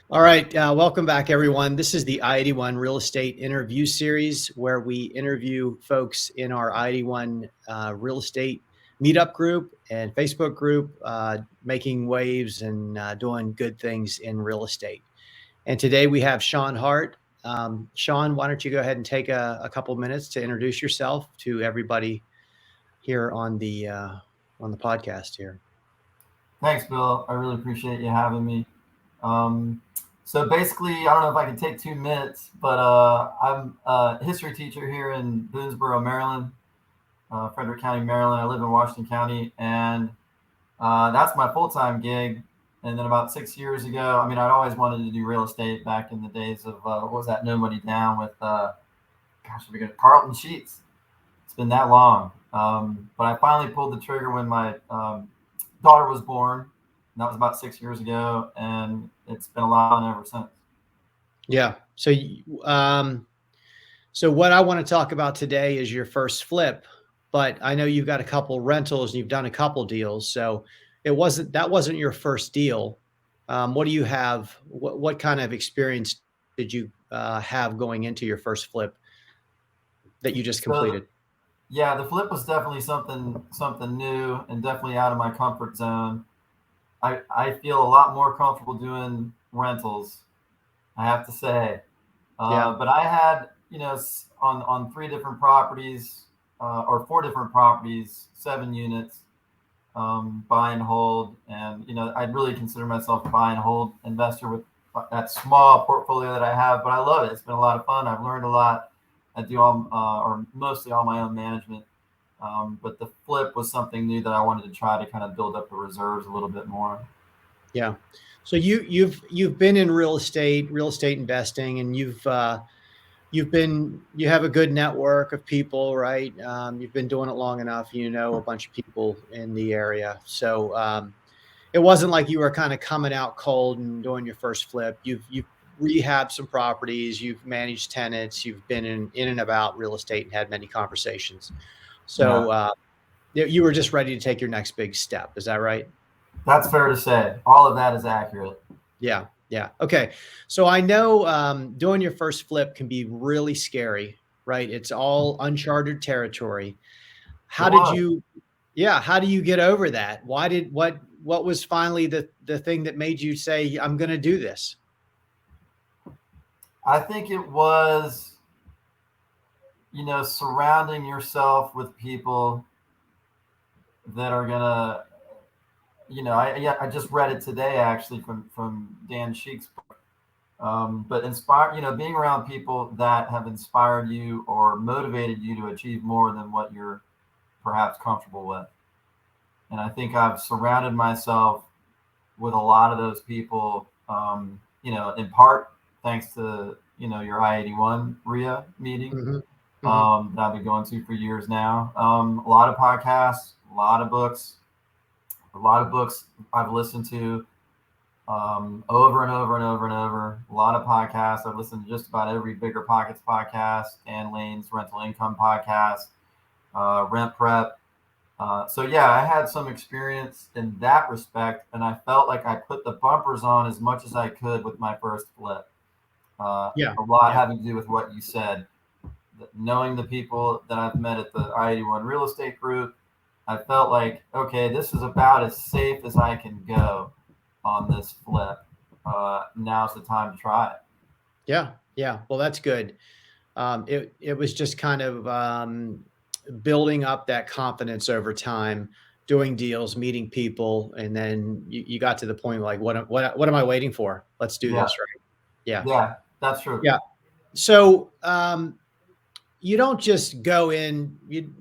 All right, welcome back, everyone. This is the I-81 Real Estate Interview Series, where we interview folks in our I-81 Real Estate Meetup group and Facebook group, making waves and doing good things in real estate. And today we have Sean Haardt. Sean, why don't you go ahead and take a couple minutes to introduce yourself to everybody here on the podcast here. Thanks, Bill. I really appreciate you having me. So basically, I don't know if I can take 2 minutes, but I'm a history teacher here in Boonesboro, Maryland, Frederick County, Maryland. I live in Washington County, and that's my full-time gig. And then about 6 years ago, I mean, I'd always wanted to do real estate back in the days of, what was that, No Money Down with, Carlton Sheets. It's been that long. But I finally pulled the trigger when my daughter was born. And that was about 6 years ago, and it's been a lot of fun ever since. Yeah. So what I want to talk about today is your first flip, but I know you've got a couple rentals and you've done a couple deals. So that wasn't your first deal. What do you have? What kind of experience did you have going into your first flip that you just completed? Yeah, the flip was definitely something new and definitely out of my comfort zone. I feel a lot more comfortable doing rentals, I have to say. But I had, on 3 different properties, or 4 different properties, 7 units, buy and hold. And, I'd really consider myself a buy and hold investor with that small portfolio that I have, but I love it. It's been a lot of fun. I've learned a lot. I do or mostly all my own management. But the flip was something new that I wanted to try to kind of build up the reserves a little bit more. Yeah. So you've been in real estate investing, and you have a good network of people, right? You've been doing it long enough, a bunch of people in the area. So it wasn't like you were kind of coming out cold and doing your first flip. You've rehabbed some properties, you've managed tenants, you've been in and about real estate and had many conversations. So you were just ready to take your next big step. Is that right? That's fair to say. All of that is accurate. Yeah. Yeah. Okay. So I know doing your first flip can be really scary, right? It's all uncharted territory. How do you get over that? What was finally the thing that made you say, I'm going to do this? I think it was, surrounding yourself with people that are going to, I just read it today actually from Dan Sheik's book. But being around people that have inspired you or motivated you to achieve more than what you're perhaps comfortable with. And I think I've surrounded myself with a lot of those people, in part thanks to, your I-81 RIA meeting that I've been going to for years now. A lot of podcasts, a lot of books I've listened to over and over and over and over. A lot of podcasts. I've listened to just about every Bigger Pockets podcast, Dan Lane's Rental Income podcast, Rent Prep. I had some experience in that respect, and I felt like I put the bumpers on as much as I could with my first flip. A lot having to do with what you said. Knowing the people that I've met at the I-81 Real Estate Group, I felt like, okay, this is about as safe as I can go on this flip. Now's the time to try it. Yeah. Yeah. Well, that's good. It was just kind of building up that confidence over time, doing deals, meeting people. And then you got to the point like, what am I waiting for? Let's do this. Right. Yeah. Yeah, that's true. Yeah. So, you don't just go in, you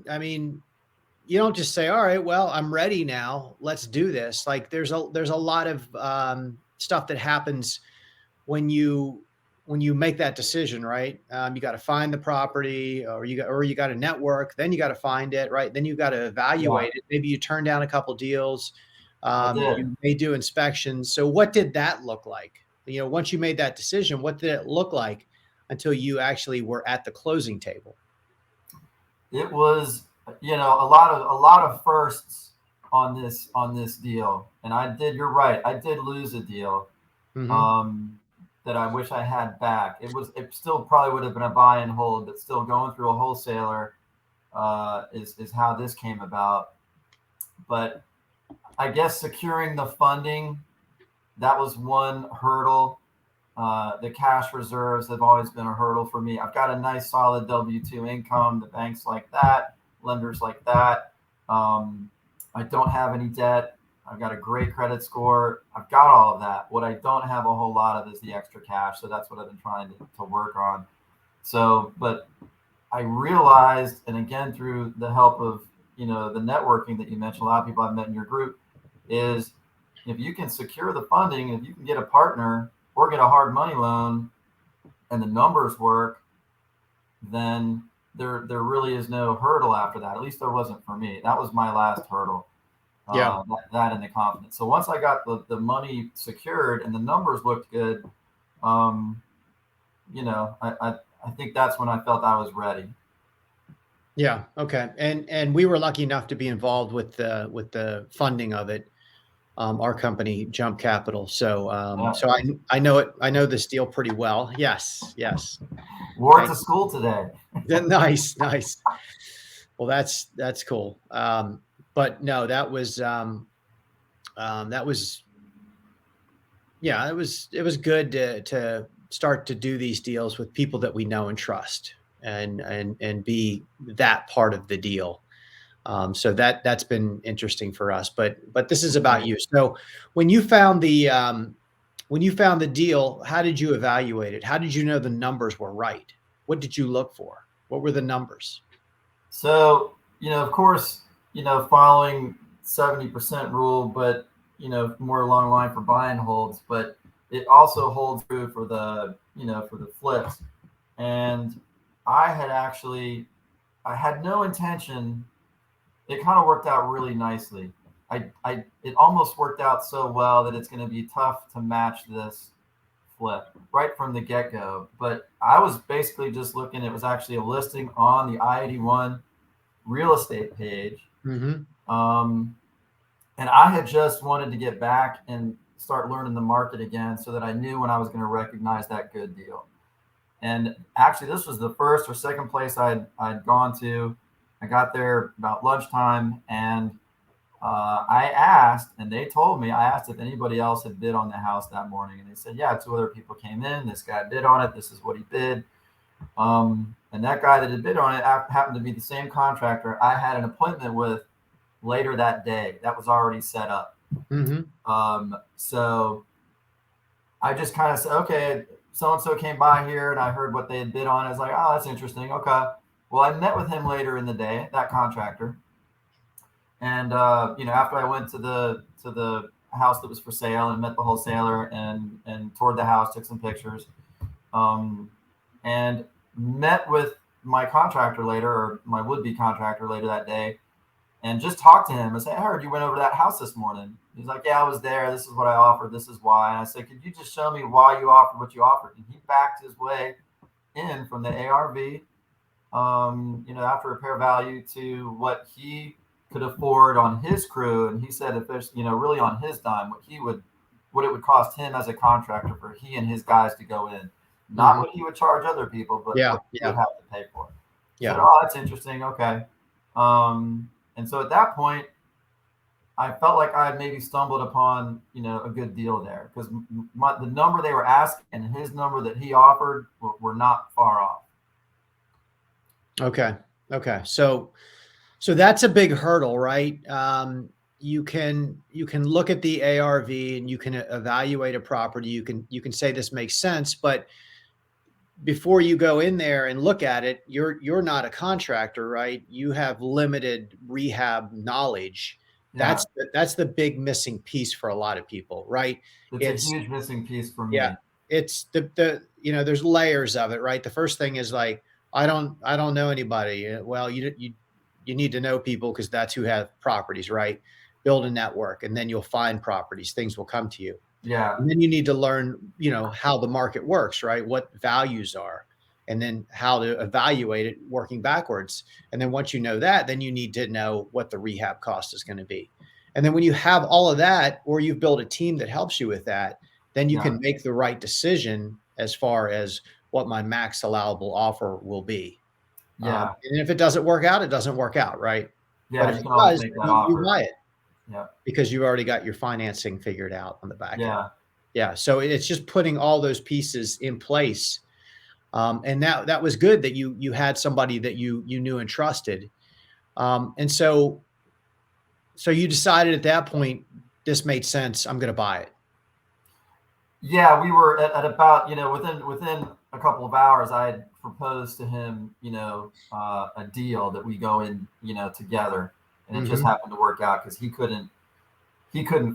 don't just say, all right, well, I'm ready now. Let's do this. Like there's a lot of stuff that happens when you make that decision, right? You got to find the property, or you got a network, then you got to find it, right? Then you got to evaluate it. Maybe you turn down a couple deals. You may do inspections. So what did that look like? Once you made that decision, what did it look like until you actually were at the closing table? It was, a lot of firsts on this deal, and I did. You're right. I did lose a deal Hmm. um, that I wish I had back. It still probably would have been a buy and hold, but still going through a wholesaler is how this came about. But I guess securing the funding, that was one hurdle. The cash reserves have always been a hurdle for me. I've got a nice solid W-2 income. The banks like that, lenders like that. Um, I don't have any debt. I've got a great credit score. I've got all of that. What I don't have a whole lot of is the extra cash. So that's what I've been trying to work on. So, but I realized, and again, through the help of, the networking that you mentioned, a lot of people I've met in your group, is if you can secure the funding, if you can get a partner or get a hard money loan and the numbers work, then there really is no hurdle after that. At least there wasn't for me. That was my last hurdle. Yeah. That and the confidence. So once I got the money secured and the numbers looked good, um, I think that's when I felt I was ready. Yeah. Okay. And we were lucky enough to be involved with the funding of it. Our company, Jump Capital. So Yeah. so I know it. I know this deal pretty well. Yes. Yes. Wore it And to school today. yeah, nice. Nice. Well, that's cool. But no, that was yeah, it was good to start to do these deals with people that we know and trust, and be that part of the deal. So that's been interesting for us. But this is about Right. you. So when you found the when you found the deal, how did you evaluate it? How did you know the numbers were right? What did you look for? What were the numbers? So, of course, following 70% rule, but, more along the line for buy and holds, but it also holds true for for the flips. And I had actually, I had no intention. It kind of worked out really nicely. It almost worked out so well that it's going to be tough to match this flip right from the get go. But I was basically just looking, it was actually a listing on the I-81 real estate page. Hmm. Um, and I had just wanted to get back and start learning the market again so that I knew when I was going to recognize that good deal. And actually, this was the first or second place I'd gone to. I got there about lunchtime and I asked, and they told me, I asked if anybody else had bid on the house that morning. And they said, yeah, two other people came in. This guy bid on it. This is what he bid. And that guy that had bid on it happened to be the same contractor I had an appointment with later that day. That was already set up. Hmm. So I just kind of said, okay, so and so came by here and I heard what they had bid on. I was like, oh, that's interesting. Okay. Well, I met with him later in the day, that contractor. And after I went to the house that was for sale and met the wholesaler and toured the house, took some pictures, um, and met with my contractor later, or my would-be contractor later that day, and just talked to him and said, I heard you went over to that house this morning. He's like, yeah, I was there. This is what I offered. This is why. And I said, could you just show me why you offered what you offered? And he backed his way in from the ARV, after repair value to what he could afford on his crew. And he said, if there's, really on his dime, what it would cost him as a contractor for he and his guys to go in, not Hmm. what he would charge other people, but Yeah. what he would Yeah. have to pay for. I said, Yeah. oh, that's interesting. Okay. And so at that point, I felt like I had maybe stumbled upon, a good deal there because the number they were asking and his number that he offered were not far off. Okay. Okay. So that's a big hurdle, right? You can look at the ARV and you can evaluate a property. You can say this makes sense, but before you go in there and look at it, you're not a contractor, right? You have limited rehab knowledge. Yeah, That's the big missing piece for a lot of people, right? it's a It's huge missing piece for yeah, me. it's there's layers of it, right? The first thing is like I don't know anybody. Well, you need to know people because that's who have properties, right? Build a network, and then you'll find properties. Things will come to you. Yeah, And then you need to learn, how the market works, right? What values are, and then how to evaluate it working backwards. And then once you know that, then you need to know what the rehab cost is going to be. And then when you have all of that, or you've built a team that helps you with that, then you Yeah. can make the right decision as far as what my max allowable offer will be. Yeah. And if it doesn't work out, it doesn't work out, right? But Yeah. if You it can always does, make then that you offer. buy it Yeah. because you've already got your financing figured out on the back end. Yeah. Yeah. So it's just putting all those pieces in place. And that was good that you had somebody that you knew and trusted. And so you decided at that point, this made sense. I'm going to buy it. Yeah, we were at about, within a couple of hours, I had proposed to him, a deal that we go in, together, and it just Mm-hmm. happened to work out because he couldn't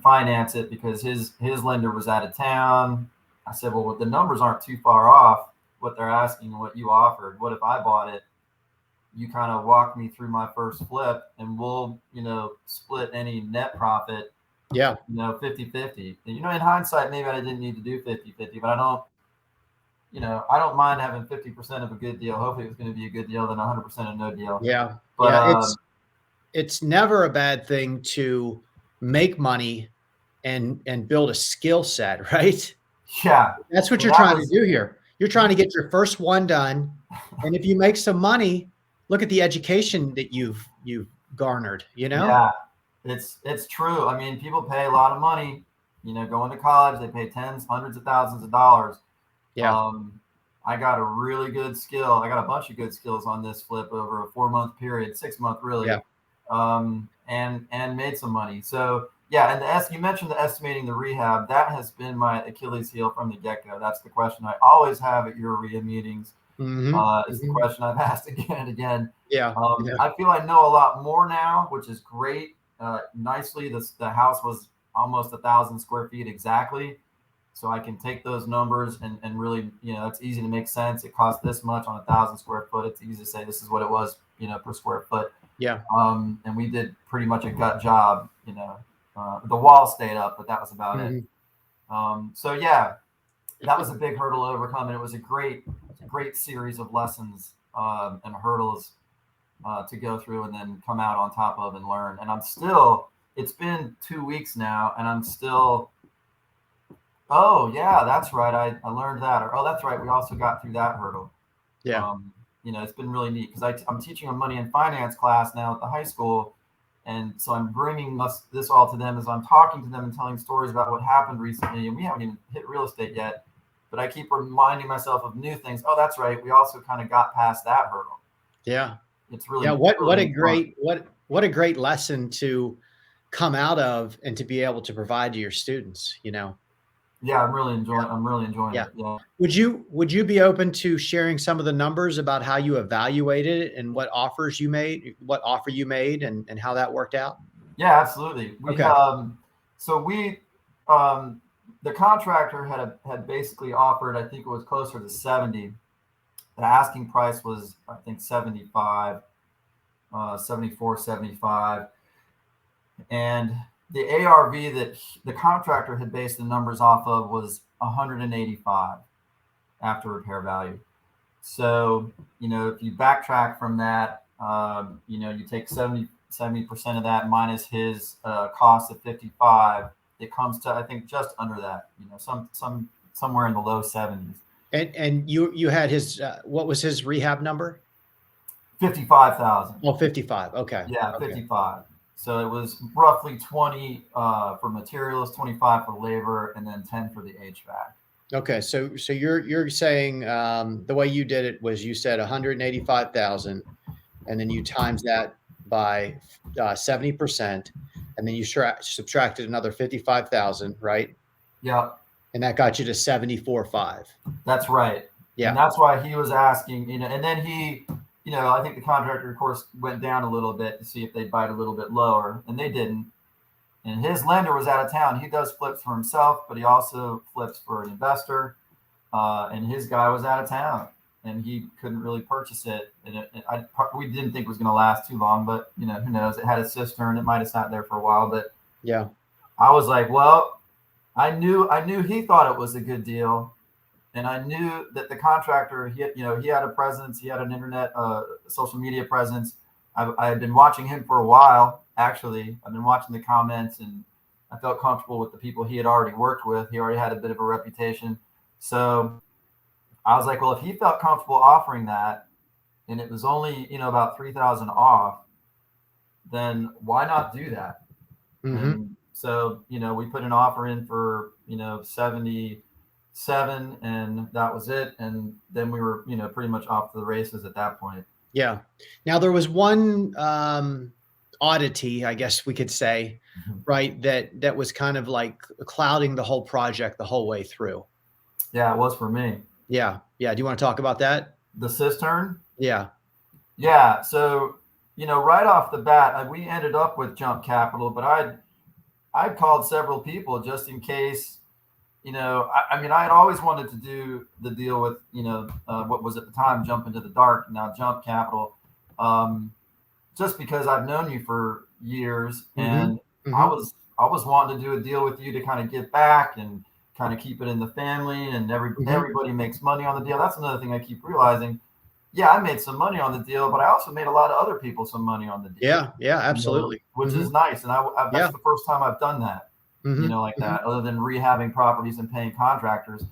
finance it because his lender was out of town. I said, well, the numbers aren't too far off what they're asking, what you offered. What if I bought it? You kind of walk me through my first flip, and we'll, split any net profit, Yeah. 50-50. And, in hindsight, maybe I didn't need to do 50-50, but I don't mind having 50% of a good deal. Hopefully it's going to be a good deal than 100% of no deal. Yeah. But Yeah. It's never a bad thing to make money and build a skill set, right? yeah, That's what and you're that trying to was, do here. You're trying to get your first one done. And if you make some money, look at the education that you've garnered, you know? yeah, it's true. I mean, people pay a lot of money, going to college, they pay tens, hundreds of thousands of dollars. Yeah. Um, I got a really good skill. I got a bunch of good skills on this flip over a 4-month period, 6-month Yeah. really, and made some money. So yeah, and you mentioned the estimating the rehab. That has been my Achilles heel from the get go. That's the question I always have at your REIA meetings. Mm-hmm. It's the Mm-hmm. question I've asked again and again. Yeah. Yeah. I feel I know a lot more now, which is great. Nicely, the house was almost 1,000 square feet exactly. So I can take those numbers and really, it's easy to make sense. It costs this much on 1,000 square foot. It's easy to say this is what it was, per square foot. Yeah. And we did pretty much a gut job. The wall stayed up, but that was about it. Mm-hmm. So yeah, that was a big hurdle to overcome, and it was a great series of lessons and hurdles to go through and then come out on top of and learn. And it's been 2 weeks now, and I'm still. Oh yeah, that's right. I learned that. Or, oh, that's right. We also got through that hurdle. Yeah. It's been really neat because I'm teaching a money and finance class now at the high school, and so I'm bringing this all to them as I'm talking to them and telling stories about what happened recently. And we haven't even hit real estate yet, but I keep reminding myself of new things. Oh, that's right. We also kind of got past that hurdle. Yeah. It's really Yeah. it's What really a neat fun. great, what a great lesson to come out of and to be able to provide to your students, you know? Yeah, I'm really enjoying Yeah. it. Yeah. Would you be open to sharing some of the numbers about how you evaluated it and what offers you made, what offer you made and how that worked out? Yeah, absolutely. Okay. So the contractor had basically offered, I think it was closer to 70. The asking price was, I think, 75, 74, 75. And the ARV that the contractor had based the numbers off of was 185 after repair value. So, if you backtrack from that, you take 70% of that minus his cost of 55, it comes to, I think, just under that, somewhere in the low 70s. And you had his what was his rehab number? 55,000. Oh, 55. Okay. Yeah, Okay. 55. So it was roughly 20 for materials, 25 for labor, and then 10 for the HVAC. Okay. So you're saying the way you did it was you said 185,000 and then you times that by 70%, and then you subtracted another 55,000, right? Yeah, And that got you to 74.5. that's right. And Yeah. that's why he was asking, and then I think the contractor, of course, went down a little bit to see if they'd bite a little bit lower, and they didn't. And his lender was out of town. He does flips for himself, but he also flips for an investor. And his guy was out of town, and he couldn't really purchase it. And we didn't think it was going to last too long, but who knows? It had a cistern. It might have sat there for a while, but Yeah. I was like, well, I knew he thought it was a good deal. And I knew that the contractor, he had a presence, he had an internet, social media presence. I had been watching him for a while, actually. I've been watching the comments, and I felt comfortable with the people he had already worked with. He already had a bit of a reputation. So I was like, well, if he felt comfortable offering that, and it was only, about 3,000 off, then why not do that? Mm-hmm. And so, we put an offer in for, 77, and that was it. And then we were, pretty much off to the races at that point. Yeah. Now there was one oddity, I guess we could say, right? That was kind of like clouding the whole project the whole way through. Yeah, it was for me. Yeah. Yeah. Do you want to talk about that? The cistern. Yeah. Yeah. So, right off the bat, we ended up with Jump Capital, but I'd called several people just in case. I mean, I had always wanted to do the deal with, what was at the time Jump Into the Dark, now Jump Capital, just because I've known you for years, and Mm-hmm. I was wanting to do a deal with you to kind of give back and kind of keep it in the family, and everybody makes money on the deal. That's another thing I keep realizing. Yeah, I made some money on the deal, but I also made a lot of other people some money on the deal. Yeah. Yeah. Absolutely. Which is nice, and that's the first time I've done that. Like Mm-hmm. that, other than rehabbing properties and paying contractors.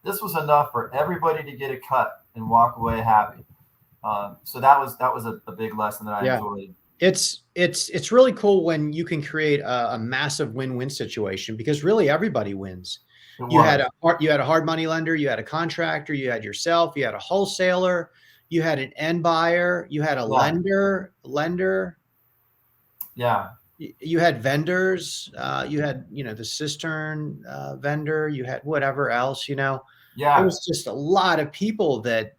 This was enough for everybody to get a cut and walk away happy. So that was a big lesson that I enjoyed. It's really cool when you can create a massive win-win situation, because really everybody wins. You had a hard money lender, you had a contractor, you had yourself, you had a wholesaler, you had an end buyer, you had a lender. Yeah. You had vendors, you had, the cistern vendor, you had whatever else, Yeah. It was just a lot of people that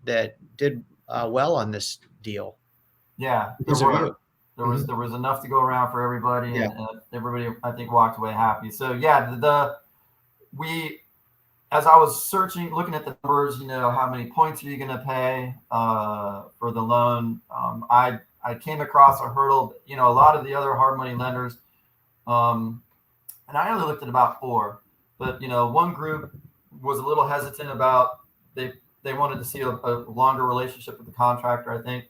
did well on this deal. Yeah. Because of you. There was enough to go around for everybody, and everybody, I think, walked away happy. So yeah, as I was looking at the numbers, how many points are you going to pay for the loan? I came across a hurdle, a lot of the other hard money lenders, and I only looked at about 4, but one group was a little hesitant about, they wanted to see a longer relationship with the contractor, I think,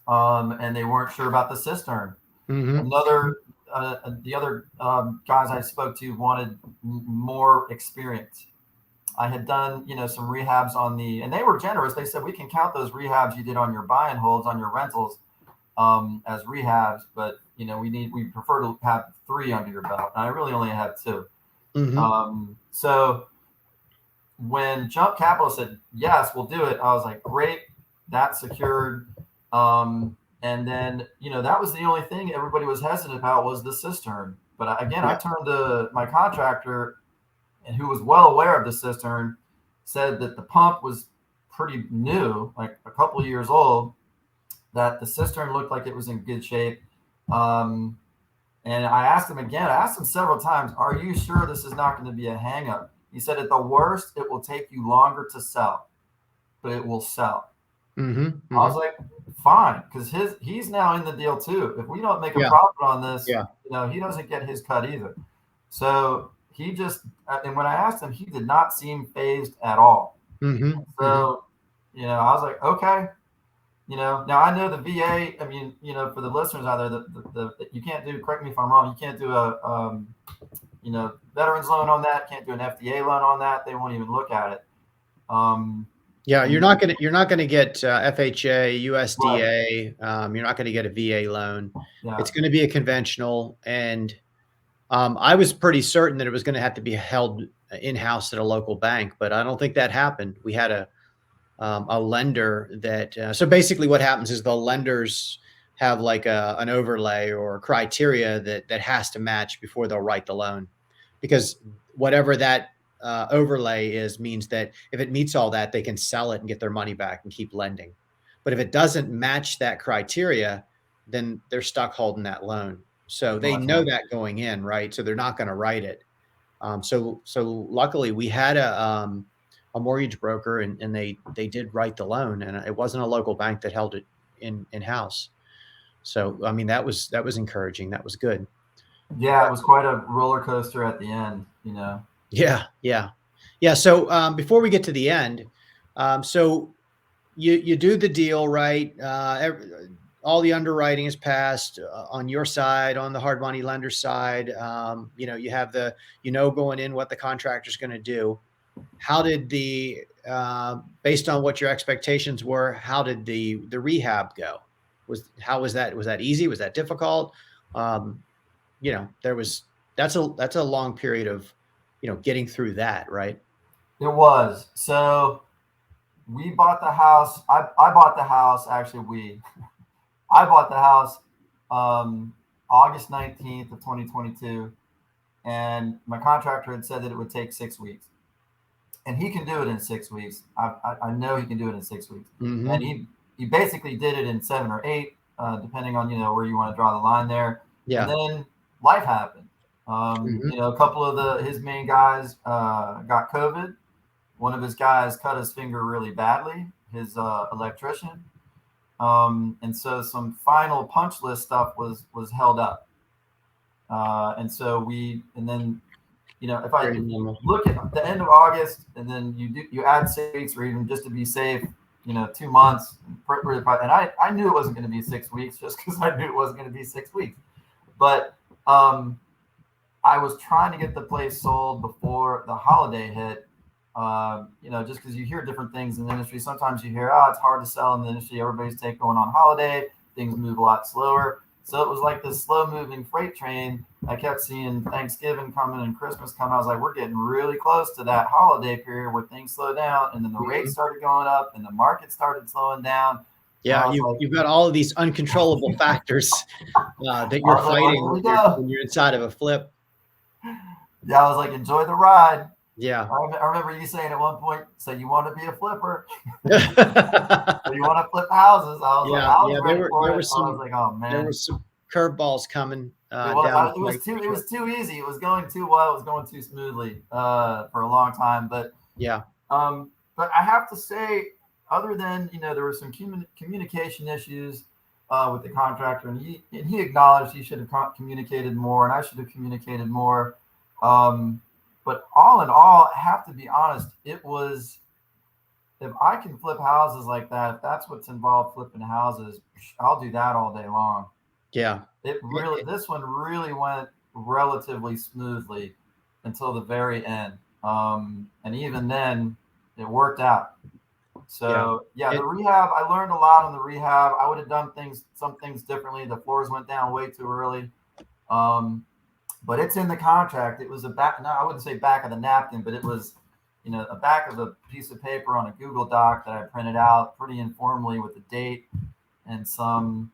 and they weren't sure about the cistern. Mm-hmm. The other guys I spoke to wanted more experience. I had done, some rehabs and they were generous. They said, we can count those rehabs you did on your buy and holds on your rentals as rehabs, but we prefer to have 3 under your belt. And I really only have 2. Mm-hmm. So when Jump Capital said, yes, we'll do it, I was like, great, that's secured. And then, that was the only thing everybody was hesitant about, was the cistern. But again, I turned to my contractor, and who was well aware of the cistern, said that the pump was pretty new, like a couple of years old, that the cistern looked like it was in good shape. And I asked him several times, are you sure this is not going to be a hang up? He said, at the worst, it will take you longer to sell, but it will sell. Mm-hmm. Mm-hmm. I was like, fine, because he's now in the deal too. If we don't make a profit on this, he doesn't get his cut either. So he just, and when I asked him, he did not seem phased at all. Mm-hmm. So, I was like, okay. Now I know the VA, I mean, for the listeners out there, the you can't do, correct me if I'm wrong, you can't do a, veterans loan on that, can't do an FDA loan on that. They won't even look at it. You're not gonna get FHA, USDA. Right. You're not gonna get a VA loan. Yeah. It's going to be a conventional, and I was pretty certain that it was going to have to be held in-house at a local bank, but I don't think that happened. We had a lender that. So basically, what happens is the lenders have like an overlay or criteria that has to match before they'll write the loan, because whatever that overlay means that if it meets all that, they can sell it and get their money back and keep lending. But if it doesn't match that criteria, then they're stuck holding that loan. So they know that going in, right? So they're not going to write it. So luckily we had a mortgage broker, and they did write the loan, and it wasn't a local bank that held it in-house. So, I mean, that was encouraging. That was good. Yeah. It was quite a roller coaster at the end, Yeah. So before we get to the end, so you do the deal, right? all the underwriting is passed on your side, on the hard money lender side. You have going in what the contractor's going to do. How did based on what your expectations were, how did the rehab go? How was that? Was that easy? Was that difficult? That's a long period of, getting through that, right? It was. So we bought the house. I bought the house. Actually, I bought the house August 19th of 2022. And my contractor had said that it would take 6 weeks. And he can do it in 6 weeks. I know he can do it in 6 weeks. Mm-hmm. And he basically did it in 7 or 8, depending on, where you want to draw the line there. Yeah. And then life happened. A couple of his main guys got COVID. One of his guys cut his finger really badly, his electrician. And so some final punch list stuff was held up. If I look at the end of August and then you add 6 weeks, or even just to be safe, 2 months, and I knew it wasn't going to be 6 weeks just because I knew it wasn't going to be 6 weeks. But I was trying to get the place sold before the holiday hit. Just because you hear different things in the industry. Sometimes you hear, it's hard to sell in the industry. Everybody's going on holiday. Things move a lot slower. So it was like this slow moving freight train. I kept seeing Thanksgiving coming and Christmas coming. I was like, we're getting really close to that holiday period where things slow down. And then the rates started going up and the market started slowing down. Yeah, you've got all of these uncontrollable factors that you're fighting when you're inside of a flip. Yeah, I was like, enjoy the ride. Yeah. I remember you saying at one point, so you want to be a flipper? So you want to flip houses? I was like, I was ready for it. I was like, oh man. There were some curveballs coming down. It was too easy. It was going too well. It was going too smoothly for a long time. But yeah. But I have to say, other than there were some communication issues with the contractor, and he acknowledged he should have communicated more, and I should have communicated more. But all in all, I have to be honest, it was, if I can flip houses like that, if that's what's involved flipping houses, I'll do that all day long. Yeah. This one really went relatively smoothly until the very end. And even then it worked out. So the rehab, I learned a lot on the rehab. I would have done some things differently. The floors went down way too early. But it's in the contract. It was I wouldn't say back of the napkin, but it was, a back of a piece of paper on a Google Doc that I printed out pretty informally with the date and some,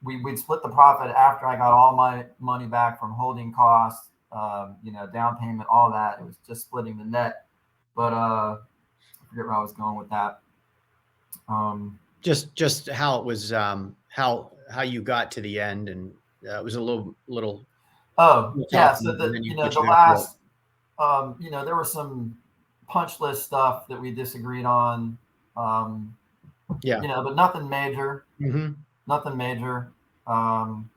we'd split the profit after I got all my money back from holding costs, down payment, all that. It was just splitting the net. But I forget where I was going with that. Just how it was, how you got to the end, and it was a little. Oh yeah, so the last, there was some punch list stuff that we disagreed on. But nothing major. Mm-hmm. Nothing major.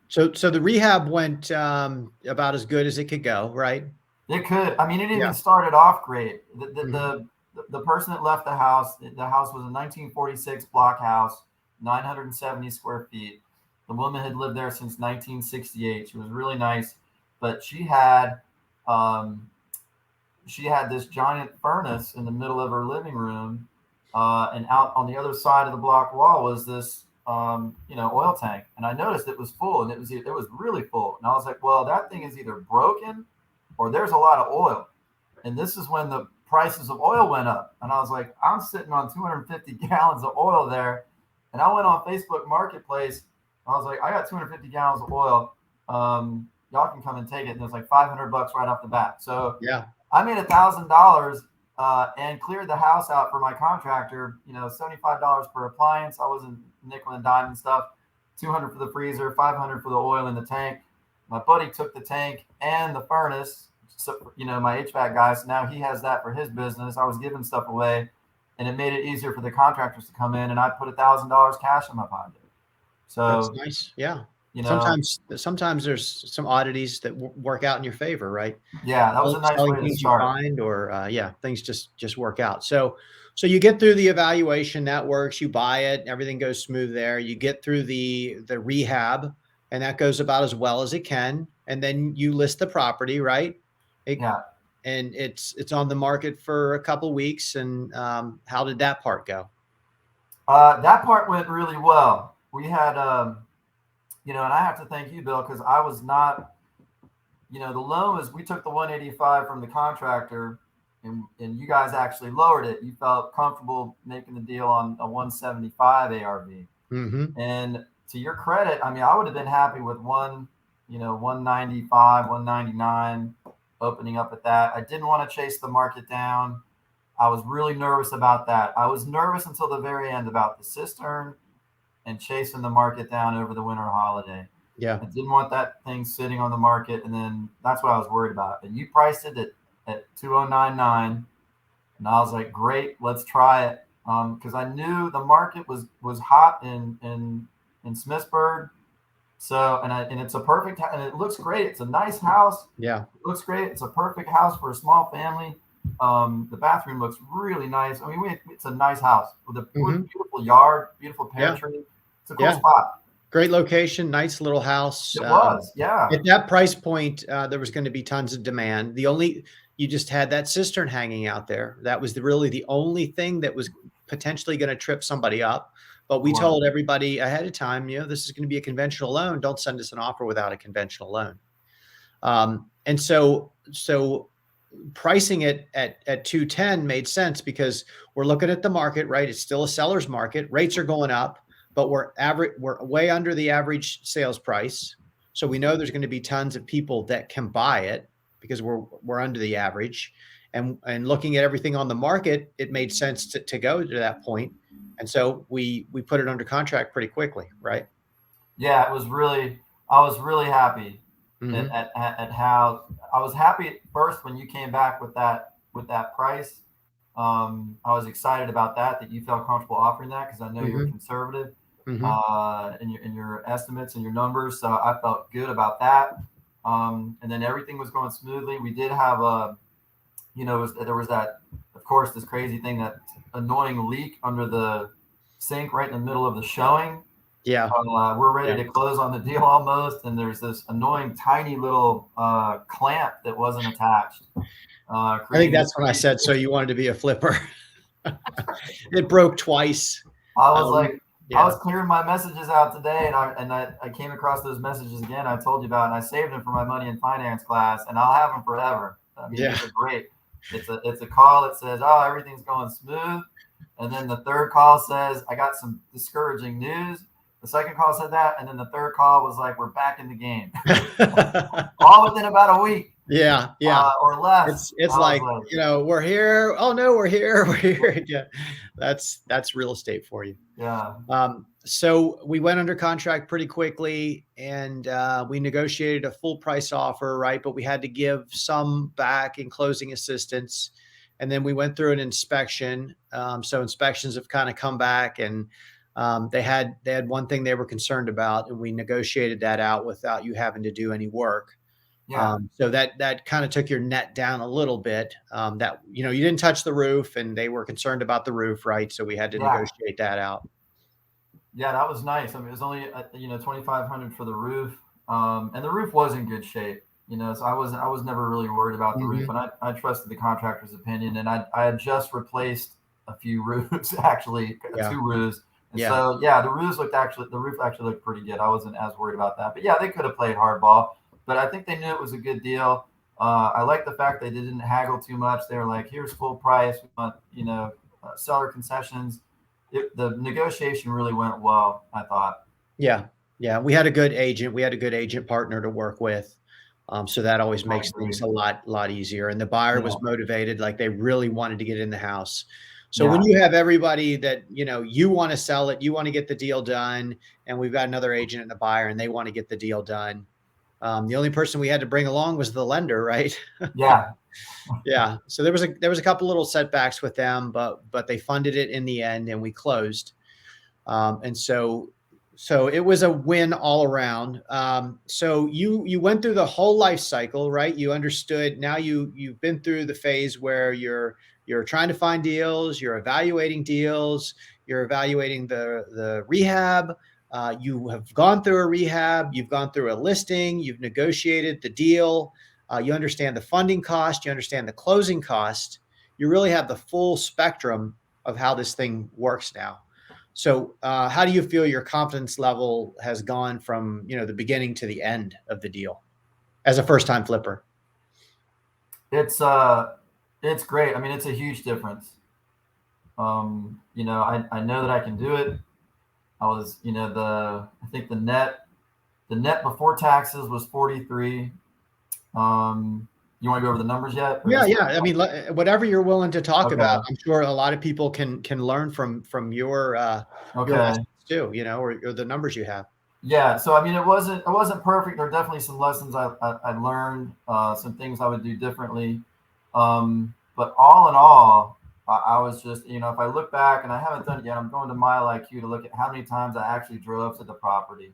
So the rehab went about as good as it could go, right? It could. I mean, it even started off great. The person that left the house was a 1946 block house, 970 square feet. The woman had lived there since 1968. She was really nice, but she had this giant furnace in the middle of her living room, and out on the other side of the block wall was this oil tank. And I noticed it was full, and it was really full. And I was like, well, that thing is either broken or there's a lot of oil. And this is when the prices of oil went up. And I was like, I'm sitting on 250 gallons of oil there. And I went on Facebook Marketplace. I was like, I got 250 gallons of oil. Y'all can come and take it. And it was like $500 right off the bat. So yeah, I made $1,000 and cleared the house out for my contractor. $75 per appliance. I wasn't nickel and dime stuff. $200 for the freezer, $500 for the oil in the tank. My buddy took the tank and the furnace. So, my HVAC guy. So now he has that for his business. I was giving stuff away, and it made it easier for the contractors to come in. And I put $1,000 cash in my pocket. So that's nice. Yeah. You know, Sometimes there's some oddities that work out in your favor, right? yeah, that was a nice Selling way to things you start. find, or yeah, things just work out. So you get through the evaluation, that works. You buy it, everything goes smooth there. You get through the rehab, and that goes about as well as it can. And then you list the property, right? It, Yeah. and it's on the market for a couple weeks. And how did that part go? That part went really well. We had, and I have to thank you, Bill, because I was not, the loan was, we took the 185 from the contractor, and you guys actually lowered it. You felt comfortable making the deal on a 175 ARV. Mm-hmm. And to your credit, I mean, I would have been happy with 195, 199 opening up at that. I didn't want to chase the market down. I was really nervous about that. I was nervous until the very end about the cistern and chasing the market down over the winter holiday. Yeah. I didn't want that thing sitting on the market, and then that's what I was worried about. And you priced it at 2099, and I was like, great, let's try it, because I knew the market was hot in Smithsburg. So and it's a perfect, and it looks great. It's a nice house. Yeah. It looks great. It's a perfect house for a small family. The bathroom looks really nice. I mean, it's a nice house with a beautiful yard, beautiful pear tree. It's a cool spot. Great location, nice little house. It was, yeah. At that price point, there was going to be tons of demand. You just had that cistern hanging out there. That was really the only thing that was potentially going to trip somebody up. But we told everybody ahead of time, this is going to be a conventional loan. Don't send us an offer without a conventional loan. And so pricing it at 210 made sense, because we're looking at the market, right? It's still a seller's market. Rates are going up, but we're way under the average sales price. So we know there's going to be tons of people that can buy it because we're under the average. And looking at everything on the market, it made sense to go to that point. And so we put it under contract pretty quickly, right? Yeah, I was really happy at how I was happy at first when you came back with that price. I was excited about that you felt comfortable offering that, because I know you're conservative in your estimates and your numbers. So I felt good about that. And then everything was going smoothly. We did have there was that, of course, this crazy thing, that annoying leak under the sink right in the middle of the showing. Yeah. We're ready to close on the deal almost, and there's this annoying tiny little clamp that wasn't attached. I think that's when I said, so you wanted to be a flipper. It broke twice. I was I was clearing my messages out today, and I came across those messages again. I told you about, and I saved them for my money and finance class, and I'll have them forever. I mean, these are great. It's a call that says, "Oh, everything's going smooth," and then the third call says, "I got some discouraging news." The second call said that, and then the third call was like, "We're back in the game." All within about a week. Yeah, or less. It's like, we're here. Oh no, we're here. We're here. Yeah, that's real estate for you. Yeah. So we went under contract pretty quickly, and we negotiated a full price offer, right? But we had to give some back in closing assistance, and then we went through an inspection. So inspections have kind of come back, and they had one thing they were concerned about, and we negotiated that out without you having to do any work. Yeah. So that kind of took your net down a little bit. That you didn't touch the roof, and they were concerned about the roof, right? So we had to negotiate that out. Yeah, that was nice. I mean, it was only $2,500 for the roof, and the roof was in good shape. So I was never really worried about the roof, and I trusted the contractor's opinion. And I had just replaced a few roofs, actually, 2 roofs. And so the roof actually looked pretty good. I wasn't as worried about that. But yeah, they could have played hardball, but I think they knew it was a good deal. I like the fact they didn't haggle too much. They were like, "Here's full price. We want seller concessions." The negotiation really went well, I thought. Yeah. We had a good agent. We had a good agent partner to work with. So that always makes things a lot easier. And the buyer was motivated, like they really wanted to get in the house. So when you have everybody that, you want to sell it, you want to get the deal done, and we've got another agent and a buyer, and they want to get the deal done. The only person we had to bring along was the lender, right? Yeah. Yeah. So there was a couple little setbacks with them, but they funded it in the end, and we closed. And so So it was a win all around. So you went through the whole life cycle, right? You understood. Now you've been through the phase where you're trying to find deals, you're evaluating deals, you're evaluating the rehab. You have gone through a rehab, you've gone through a listing, you've negotiated the deal. You understand the funding cost, you understand the closing cost. You really have the full spectrum of how this thing works now. So, how do you feel your confidence level has gone from, the beginning to the end of the deal as a first time flipper? It's it's great. I mean, it's a huge difference. I know that I can do it. I was, I think the net before taxes was 43. You want to go over the numbers yet? Or Yeah, just yeah. I mean, whatever you're willing to talk about, okay. I'm sure a lot of people can learn from your Okay. lessons too, or the numbers you have. Yeah. So I mean, it wasn't perfect. There are definitely some lessons I learned, some things I would do differently. But all in all, I was just, if I look back, and I haven't done it yet, I'm going to Mile IQ to look at how many times I actually drove to the property,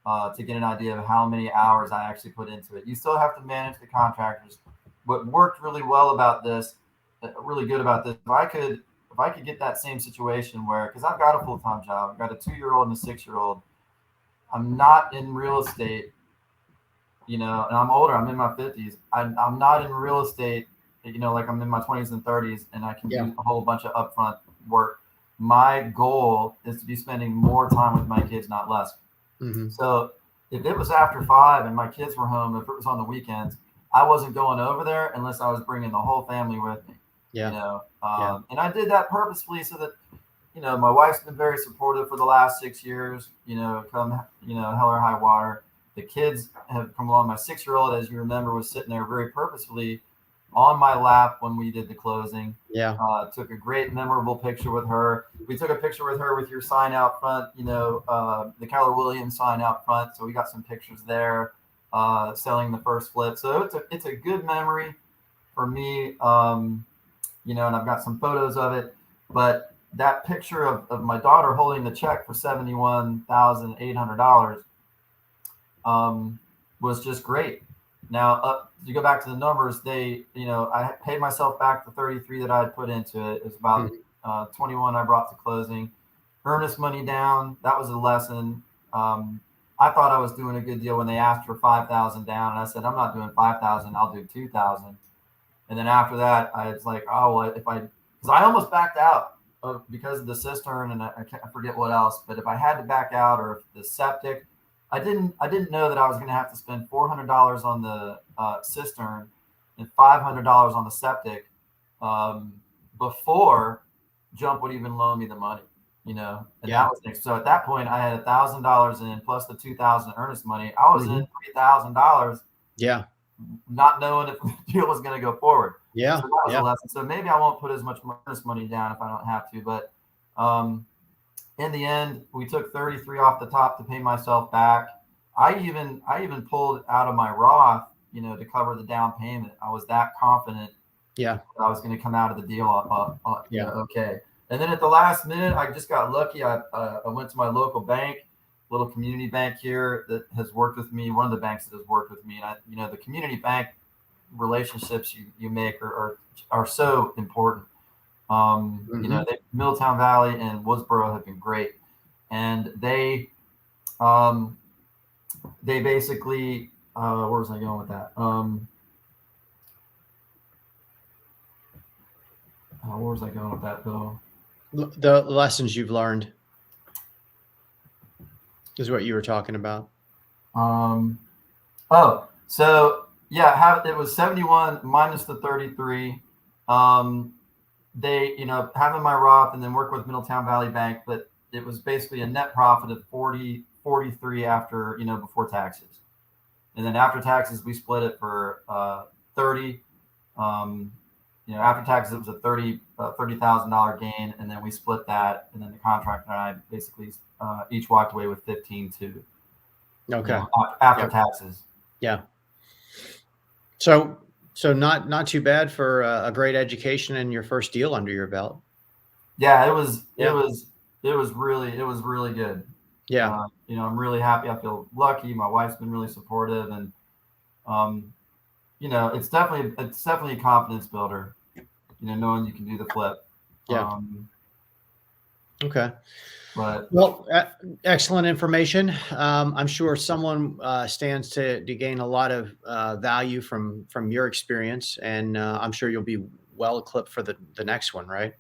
to get an idea of how many hours I actually put into it. You still have to manage the contractors. What worked really well about this, really good about this, if I could get that same situation where, because I've got a full time job, I've got a 2-year-old and a 6-year-old. I'm not in real estate, and I'm older. I'm in my 50s. I'm not in real estate, like I'm in my 20s and 30s, and I can Yeah. do a whole bunch of upfront work. My goal is to be spending more time with my kids, not less. Hmm. So if it was after 5 and my kids were home, if it was on the weekends, I wasn't going over there unless I was bringing the whole family with me. Yeah. Yeah. And I did that purposefully so that my wife's been very supportive for the last 6 years. Come hell or high water, the kids have come along. My 6-year-old, as you remember, was sitting there very purposefully on my lap when we did the closing. Yeah. Took a great memorable picture with her. We took a picture with her with your sign out front, the Keller Williams sign out front. So we got some pictures there, selling the first flip. So it's a good memory for me, and I've got some photos of it. But that picture of my daughter holding the check for $71,800 was just great. Now, to go back to the numbers, I paid myself back the 33 that I had put into it. It was about 21 I brought to closing. Earnest money down. That was a lesson. I thought I was doing a good deal when they asked for 5,000 down, and I said, I'm not doing 5,000. I'll do 2,000. And then after that, I was like, oh, well, because I almost backed out because of the cistern, and I forget what else. But if I had to back out, or if the septic, I didn't know that I was going to have to spend $400 on the cistern and $500 on the septic, before Jump would even loan me the money, and Yeah. that was next. So at that point, I had $1,000 in plus the 2,000 earnest money. I was in $3,000. Yeah. Not knowing if the deal was going to go forward. Yeah. So that was Yeah. a lesson. So maybe I won't put as much earnest money down if I don't have to. But in the end, we took 33 off the top to pay myself back. I even pulled out of my Roth, to cover the down payment. I was that confident. Yeah. I was going to come out of the deal Yeah. okay. And then at the last minute, I just got lucky. I went to my local bank, little community bank here that has worked with me. One of the banks that has worked with me, and the community bank relationships you make are so important. Middletown Valley and Woodsboro have been great, and they basically, where was I going with that? Where was I going with that, Bill? The lessons you've learned is what you were talking about. So yeah, it was 71 minus the 33. They, having my Roth and then work with Middletown Valley Bank, but it was basically a net profit of 43 after, before taxes. And then after taxes, we split it for 30. After taxes, it was a $30,000 gain, and then we split that, and then the contractor and I basically each walked away with 15 too. Okay. After taxes. Yeah. So not too bad for a great education and your first deal under your belt. Yeah, it was really good. Yeah. You know, I'm really happy. I feel lucky. My wife's been really supportive, and um, you know, it's definitely a confidence builder. You know, knowing you can do the flip. Yeah. Um, Okay. but Well, excellent information. I'm sure someone stands to gain a lot of value from your experience, and I'm sure you'll be well equipped for the next one, right?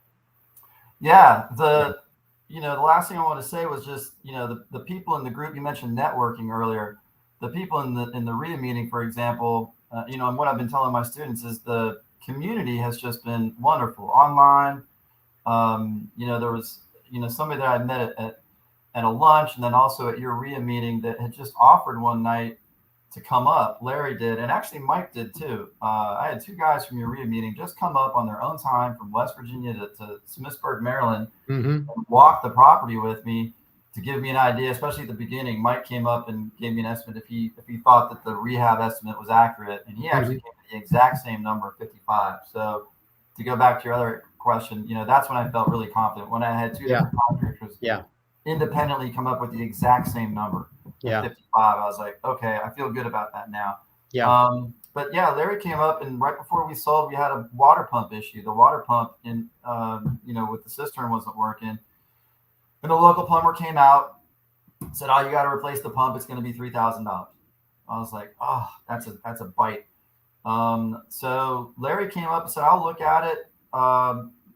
yeah, Yeah. the last thing I want to say was just, you know, the people in the group, you mentioned networking earlier. The people in the RIA meeting, for example, you know, and what I've been telling my students is the community has just been wonderful online. You know, there was, you know, somebody that I met at a lunch and then also at your RIA meeting that had just offered one night to come up. Larry did, and actually Mike did too. I had two guys from your RIA meeting just come up on their own time from West Virginia to Smithsburg, Maryland, Hmm. and walk the property with me to give me an idea, especially at the beginning. Mike came up and gave me an estimate if he thought that the rehab estimate was accurate, and he actually Hmm. came to the exact same number, 55. So to go back to your other question, you know, that's when I felt really confident when I had two Yeah. different contractors Yeah. independently come up with the exact same number at Yeah. 55. I was like, okay, I feel good about that now. Yeah. But yeah, Larry came up, and right before we sold, we had a water pump issue. The water pump in, you know, with the cistern wasn't working. And the local plumber came out, said, "Oh, you got to replace the pump. It's going to be $3,000." I was like, "Oh, that's a bite." So Larry came up and said, "I'll look at it."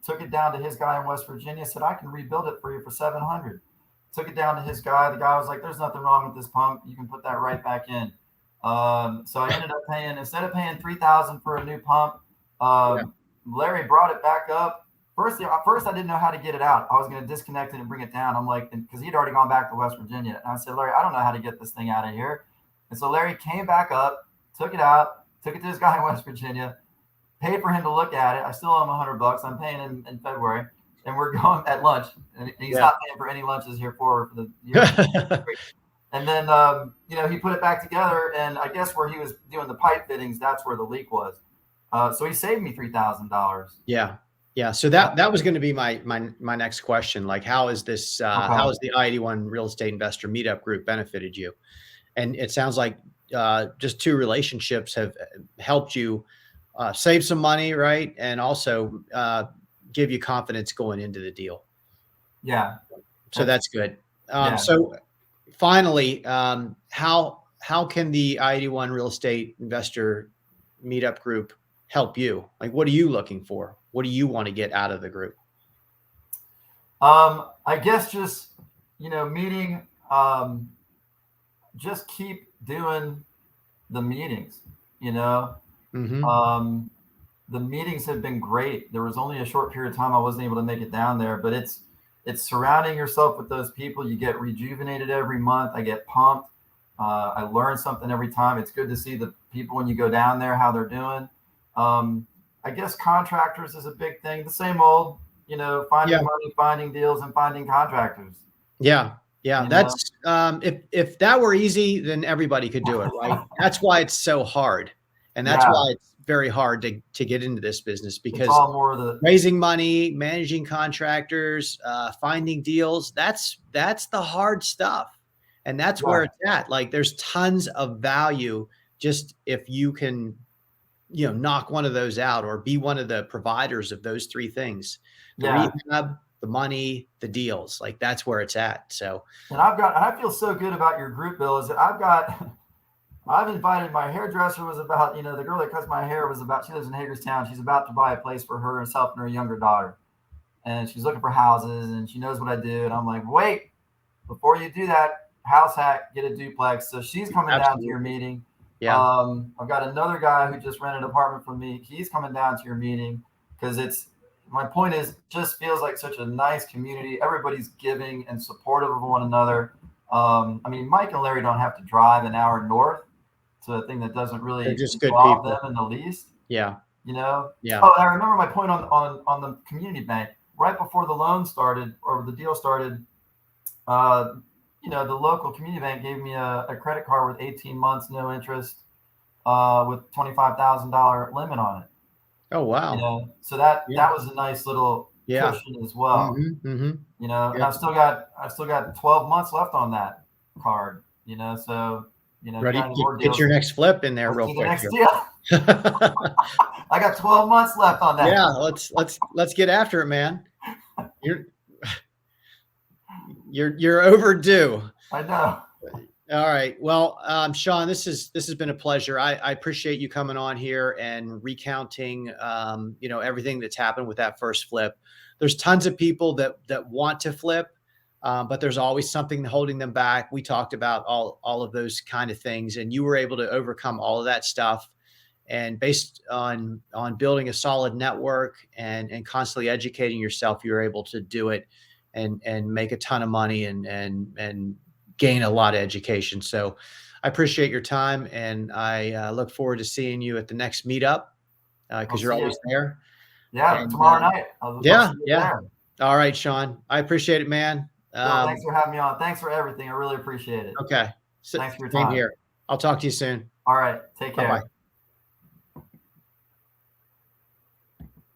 Took it down to his guy in West Virginia. Said, "I can rebuild it for you for 700." Took it down to his guy. The guy was like, "There's nothing wrong with this pump. You can put that right back in." So I ended up paying, instead of paying 3,000 for a new pump. Yeah. Larry brought it back up. First, I didn't know how to get it out. I was going to disconnect it and bring it down. I'm like, because he'd already gone back to West Virginia. And I said, "Larry, I don't know how to get this thing out of here." And so Larry came back up, took it out, took it to his guy in West Virginia, paid for him to look at it. I still owe him $100. I'm paying him in February, and we're going at lunch. And he's Yeah. not paying for any lunches here forward for the year. Which is great. And then, you know, he put it back together, and I guess where he was doing the pipe fittings, that's where the leak was. So he saved me $3,000. Yeah. Yeah. So that was going to be my next question. Like, how is this? How Okay. has the I-81 Real Estate Investor Meetup Group benefited you? And it sounds like just two relationships have helped you save some money, right? And also give you confidence going into the deal. Yeah. So That's, that's good. yeah. So finally, how can the I-81 Real Estate Investor Meetup Group help you? Like, what are you looking for? What do you want to get out of the group? I guess just, you know, meeting, just keep doing the meetings, you know. Hmm. Um, the meetings have been great. There was only a short period of time I wasn't able to make it down there, but it's surrounding yourself with those people. You get rejuvenated every month. I get pumped. I learn something every time. It's good to see the people when you go down there, how they're doing. Um, I guess contractors is a big thing. The same old, you know, Yeah. finding money, finding deals, and finding contractors. Yeah. Yeah. You know, That's if that were easy, then everybody could do it, right? That's why it's so hard. And that's yeah, why it's very hard to get into this business it's because all more of the raising money, managing contractors, finding deals, that's the hard stuff. And that's where yeah, it's at. Like there's tons of value just if you can, knock one of those out or be one of the providers of those three things. The yeah. rehab, the money, the deals. Like that's where it's at. So And I feel so good about your group, Bill. Is that I've invited, my hairdresser was about, you know, the girl that cuts my hair was about, she lives in Hagerstown. She's about to buy a place for herself and her younger daughter. And she's looking for houses and she knows what I do. And I'm like, wait, before you do that, house hack, get a duplex. So she's coming down to your absolutely. meeting. Yeah. I've got another guy who just rented an apartment from me. He's coming down to your meeting because my point is, it just feels like such a nice community. Everybody's giving and supportive of one another. I mean, Mike and Larry don't have to drive an hour north to a thing that doesn't They're really just good involve them people. in the least, Yeah. you know? Yeah. Oh, I remember my point on the community bank. Right before the loan started or the deal started, uh, you know, the local community bank gave me a credit card with 18 months, no interest, with $25,000 limit on it. Oh, You wow. know, so that Yeah. was a nice little Yeah. cushion as well. You know, and Yeah. I've still got 12 months left on that card. You know, so Ready? county board Get your deals. next flip in there Let's real do the quick next here. deal. I got 12 months left on that. Yeah, let's get after it, man. You're you're overdue. I know. All right. Well, Sean, this has been a pleasure. I appreciate you coming on here and recounting, everything that's happened with that first flip. There's tons of people that want to flip, but there's always something holding them back. We talked about all of those kind of things, and you were able to overcome all of that stuff. And based on building a solid network and constantly educating yourself, you're able to do it and make a ton of money and gain a lot of education. So I appreciate your time, and I look forward to seeing you at the next meetup I'll because you're see you. always there. Yeah, And tomorrow night. I'll yeah, see you yeah. there. All right, Sean. I appreciate it, man. Bill, thanks for having me on. Thanks for everything. I really appreciate it. Okay. Thanks for your Same time. here. I'll talk to you soon. All right. Take care. Bye-bye.